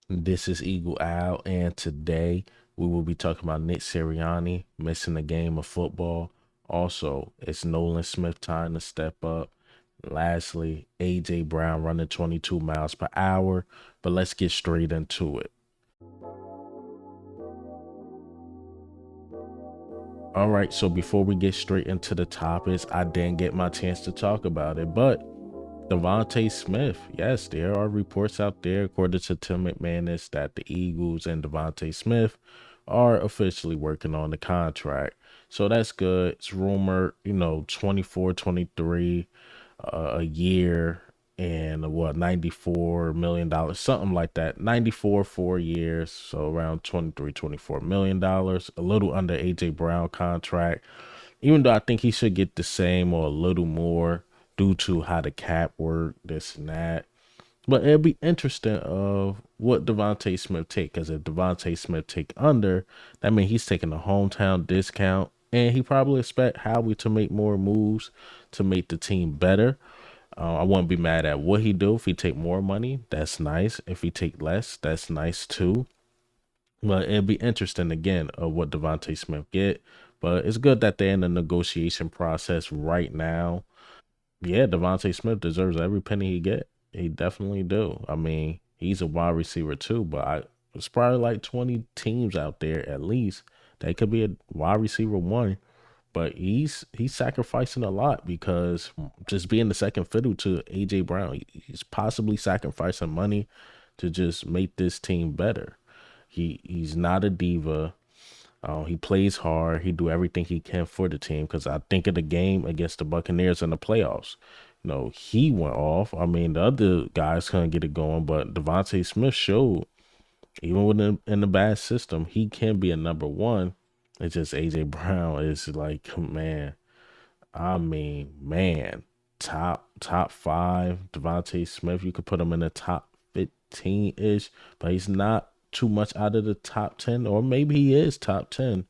This is Eagle Owl, and today we will be talking about Nick Sirianni missing a game of football. Also, it's Nolan Smith time to step up. Lastly, AJ Brown running 22 miles per hour. But let's get straight into it. All right, so before we get straight into the topics, I didn't get my chance to talk about it, but Devonta Smith, yes, there are reports out there, according to Tim McManus, that the Eagles and Devonta Smith are officially working on the contract. So that's good. It's rumored, 24, 23 a year and what, $94 million, something like that. 94 4 years, so around 23, $24 million, a little under AJ Brown contract, even though I think he should get the same or a little more due to how the cap work, this and that. But it'll be interesting of what Devontae Smith take, because if Devontae Smith take under, that means he's taking a hometown discount, and he probably expect Howie to make more moves to make the team better. I wouldn't be mad at what he do. If he take more money, that's nice. If he take less, that's nice too. But it'd be interesting again of what Devontae Smith get. But it's good that they're in the negotiation process right now. Yeah, Devontae Smith deserves every penny he get. He definitely do. I mean, he's a wide receiver too, but it's probably like 20 teams out there at least that could be a wide receiver one. But he's sacrificing a lot because just being the second fiddle to AJ Brown, he's possibly sacrificing money to just make this team better. He's not a diva. He plays hard. He do everything he can for the team. Because I think of the game against the Buccaneers in the playoffs. He went off. I mean, the other guys couldn't get it going, but Devontae Smith showed, even in the bad system, he can be a number one. It's just AJ Brown is like, man. I mean, man, top five. Devontae Smith, you could put him in the top 15 ish, but he's not too much out of the top 10, or maybe he is top 10.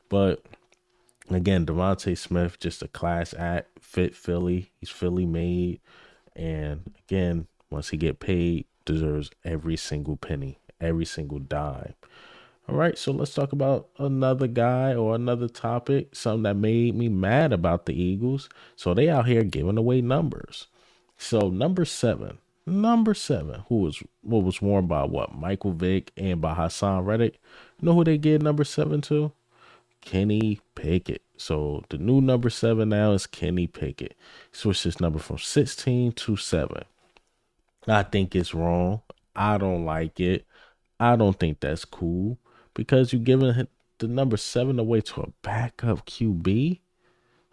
But again, Devontae Smith, just a class act, fit Philly. He's Philly made. And again, once he get paid, deserves every single penny, every single dime. All right, so let's talk about another guy or another topic, something that made me mad about the Eagles. So they out here giving away numbers. So number seven, who was what was worn by what, Michael Vick and by Hassan Reddick. You know who they get number seven to? Kenny Pickett. So the new number seven now is Kenny Pickett. Switched his number from 16 to 7. I think it's wrong. I don't like it. I don't think that's cool because you're giving the number seven away to a backup QB.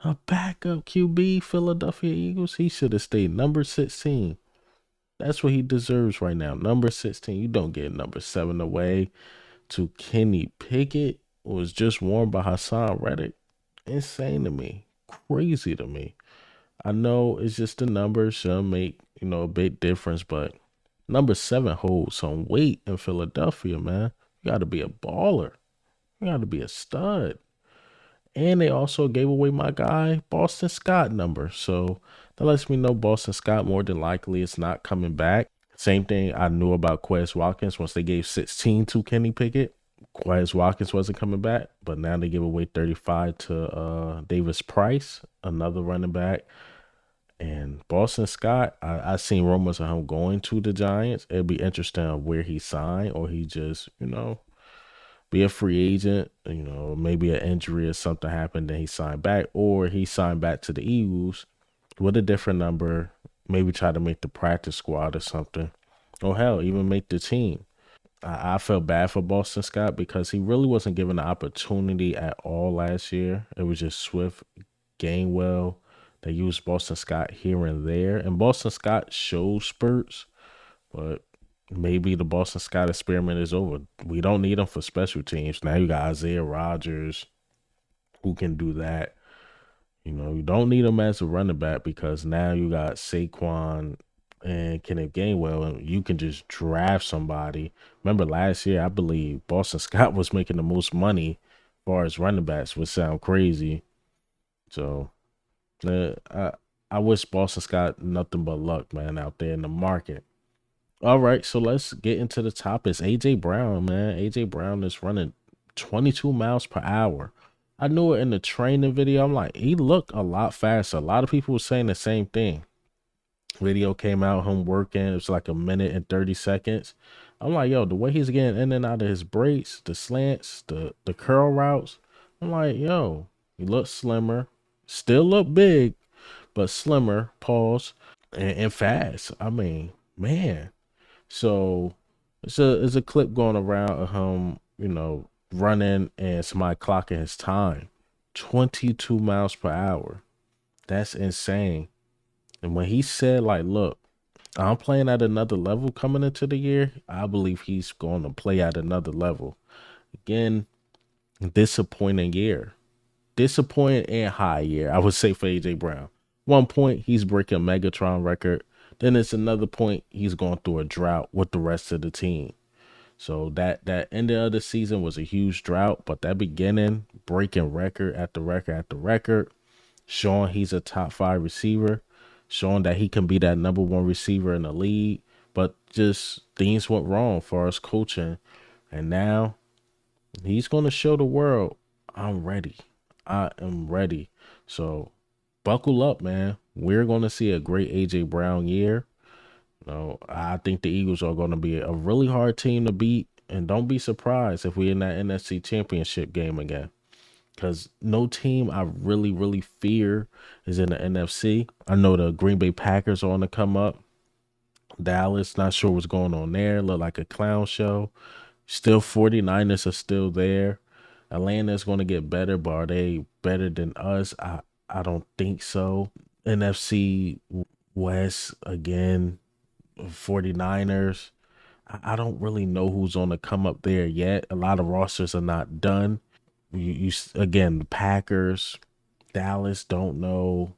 A backup QB, Philadelphia Eagles. He should have stayed number 16. That's what he deserves right now. Number 16. You don't get number seven away to Kenny Pickett. Was just worn by Hassan Reddick. Insane to me. Crazy to me. I know it's just the numbers should make, a big difference, but number seven holds some weight in Philadelphia, man. You got to be a baller. You got to be a stud. And they also gave away my guy, Boston Scott number. So that lets me know Boston Scott more than likely is not coming back. Same thing I knew about Quez Watkins once they gave 16 to Kenny Pickett. Quez Watkins wasn't coming back, but now they give away 35 to Davis Price, another running back. And Boston Scott, I seen rumors of him going to the Giants. It'd be interesting where he signed, or he just, be a free agent. Maybe an injury or something happened, then he signed back, or he signed back to the Eagles with a different number. Maybe try to make the practice squad or something, or hell, even make the team. I felt bad for Boston Scott because he really wasn't given the opportunity at all last year. It was just Swift, Gainwell. They used Boston Scott here and there, and Boston Scott showed spurts, but maybe the Boston Scott experiment is over. We don't need him for special teams. Now you got Isaiah Rodgers who can do that. You don't need him as a running back because now you got Saquon and Kenneth Gainwell, and you can just draft somebody. Remember last year, I believe Boston Scott was making the most money as far as running backs, which sound crazy. So I wish Boston Scott nothing but luck, man, out there in the market. All right, so let's get into the topics. AJ Brown, man. AJ Brown is running 22 miles per hour. I knew it in the training video. I'm like, he looked a lot faster. A lot of people were saying the same thing. Video came out, him working. It was like a minute and 30 seconds. I'm like, yo, the way he's getting in and out of his breaks, the slants, the curl routes. I'm like, yo, he looks slimmer. Still look big, but slimmer, pause, and fast. I mean, man. So it's a clip going around of him, running and somebody clocking his time. 22 miles per hour. That's insane. And when he said, like, look, I'm playing at another level coming into the year, I believe he's going to play at another level. Again, disappointing year. Disappointing and high year, I would say, for AJ Brown. One point, he's breaking Megatron record. Then it's another point, he's going through a drought with the rest of the team. So that end of the season was a huge drought, but that beginning, breaking record after record after record, showing he's a top 5 receiver, showing that he can be that number 1 receiver in the league, but just things went wrong for us coaching. And now he's going to show the world, I'm ready. I am ready. So buckle up, man. We're going to see a great AJ Brown year. I think the Eagles are going to be a really hard team to beat. And don't be surprised if we're in that NFC championship game again. Because no team I really, really fear is in the NFC. I know the Green Bay Packers are on the come up. Dallas, not sure what's going on there. Look like a clown show. Still 49ers are still there. Atlanta is going to get better, but are they better than us? I don't think so. NFC West, again, 49ers. I don't really know who's on the come up there yet. A lot of rosters are not done. You again, the Packers, Dallas, don't know.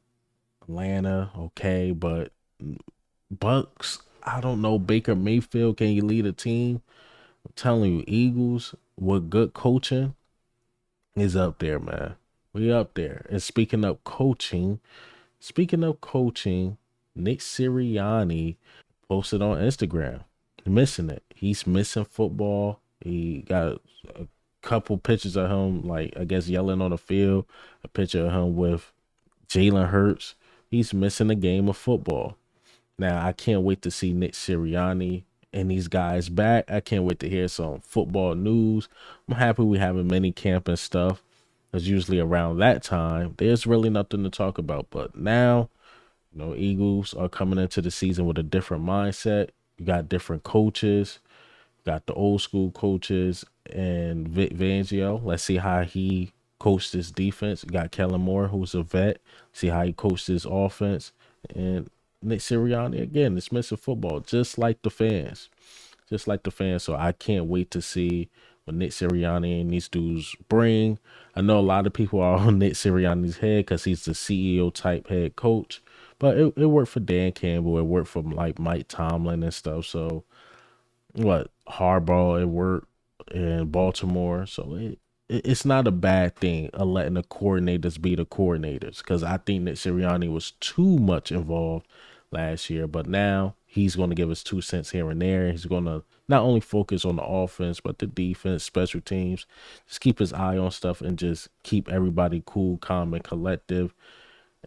Atlanta, okay, but Bucks, I don't know. Baker Mayfield, can you lead a team? I'm telling you, Eagles with good coaching is up there, man. We up there. And speaking of coaching, Nick Sirianni posted on Instagram, missing it. He's missing football. He got a couple pictures of him, like, I guess, yelling on the field. A picture of him with Jalen Hurts. He's missing a game of football. Now, I can't wait to see Nick Sirianni and these guys back. I can't wait to hear some football news. I'm happy we having mini camp and stuff. Because usually around that time, there's really nothing to talk about. But now, Eagles are coming into the season with a different mindset. You got different coaches. Got the old school coaches and Vic Fangio. Let's see how he coached this defense. You got Kellen Moore, who's a vet. See how he coached his offense. And Nick Sirianni, again, it's missing football, just like the fans. Just like the fans. So I can't wait to see what Nick Sirianni and these dudes bring. I know a lot of people are on Nick Sirianni's head because he's the CEO type head coach. But it worked for Dan Campbell. It worked for like Mike Tomlin and stuff. So Harbaugh, it worked in Baltimore. So it's not a bad thing of letting the coordinators be the coordinators, because I think that Sirianni was too much involved last year, but now he's going to give us 2 cents here and there. He's going to not only focus on the offense, but the defense, special teams, just keep his eye on stuff and just keep everybody cool, calm, and collective.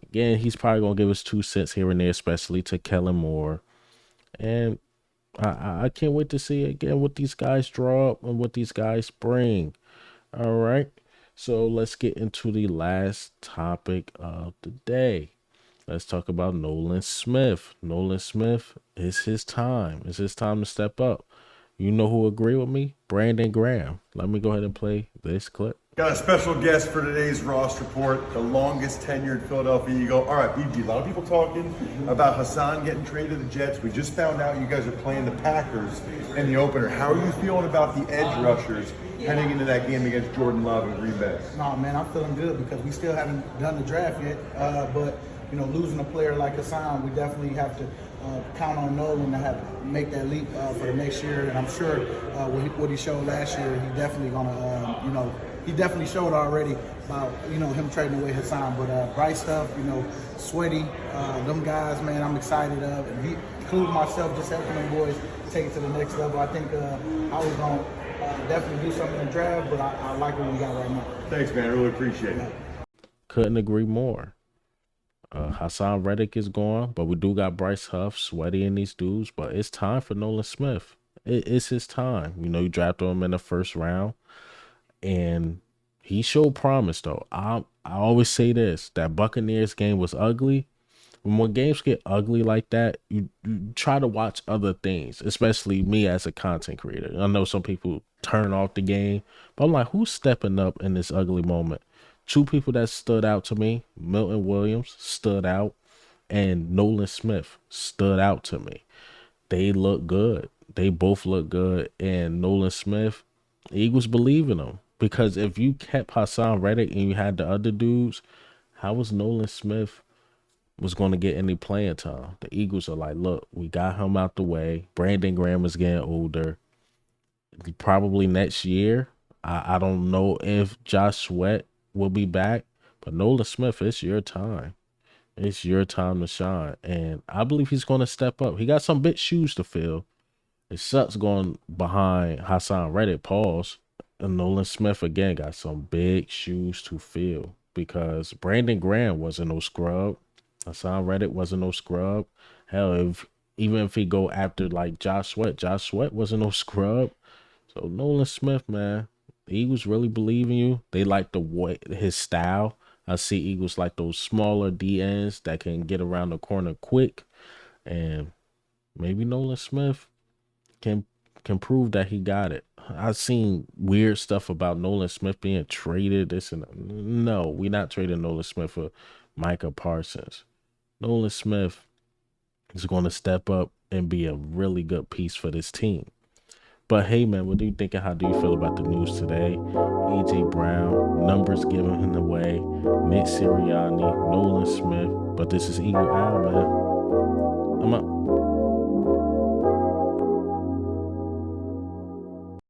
Again, he's probably going to give us 2 cents here and there, especially to Kellen Moore. And I can't wait to see again what these guys draw up and what these guys bring. All right. So let's get into the last topic of the day. Let's talk about Nolan Smith. Nolan Smith, it's his time. It's his time to step up. You know who agree with me? Brandon Graham. Let me go ahead and play this clip. Got a special guest for today's Ross Report, the longest tenured Philadelphia Eagle. All right, BG, a lot of people talking about Hassan getting traded to the Jets. We just found out you guys are playing the Packers in the opener. How are you feeling about the edge rushers heading into that game against Jordan Love and Green Bay? No, man, I'm feeling good because we still haven't done the draft yet. But losing a player like Hassan, we definitely have to count on Nolan to make that leap for the next year. And I'm sure what he showed last year, he definitely gonna, he definitely showed already about, him trading away Hassan. But Bryce stuff, Sweaty, them guys, man, I'm excited of. And including myself, just helping them boys take it to the next level. I think I was going to definitely do something in the draft, but I like what we got right now. Thanks, man. I really appreciate it. Couldn't agree more. Hassan Reddick is gone, but we do got Bryce Huff, Sweaty, and these dudes. But it's time for Nolan Smith. It's his time. You know, you drafted him in the first round, and he showed promise. Though I always say this: that Buccaneers game was ugly. When games get ugly like that, you try to watch other things, especially me as a content creator. I know some people turn off the game, but I'm like, who's stepping up in this ugly moment? Two people that stood out to me, Milton Williams stood out, and Nolan Smith stood out to me. They look good. They both look good. And Nolan Smith, Eagles believe in him. Because if you kept Hassan Reddick and you had the other dudes, how was Nolan Smith was going to get any playing time? The Eagles are like, look, we got him out the way. Brandon Graham is getting older. Probably next year. I don't know if Josh Sweat will be back, but Nolan Smith, it's your time. It's your time to shine. And I believe he's going to step up. He got some big shoes to fill. It sucks going behind Hassan Reddick, pause. And Nolan Smith, again, got some big shoes to fill because Brandon Graham wasn't no scrub. Hassan Reddick wasn't no scrub. Hell, even if he go after like Josh Sweat wasn't no scrub. So Nolan Smith, man, the Eagles really believe in you. They like the way his style. I see Eagles like those smaller DNs that can get around the corner quick, and maybe Nolan Smith can prove that he got it. I've seen weird stuff about Nolan Smith being traded. This and no, we're not trading Nolan Smith for Micah Parsons. Nolan Smith is going to step up and be a really good piece for this team. But hey, man, what do you think and how do you feel about the news today? A.J. Brown, numbers giving him away, Nick Sirianni, Nolan Smith. But this is Eagle Owl, man. I'm out.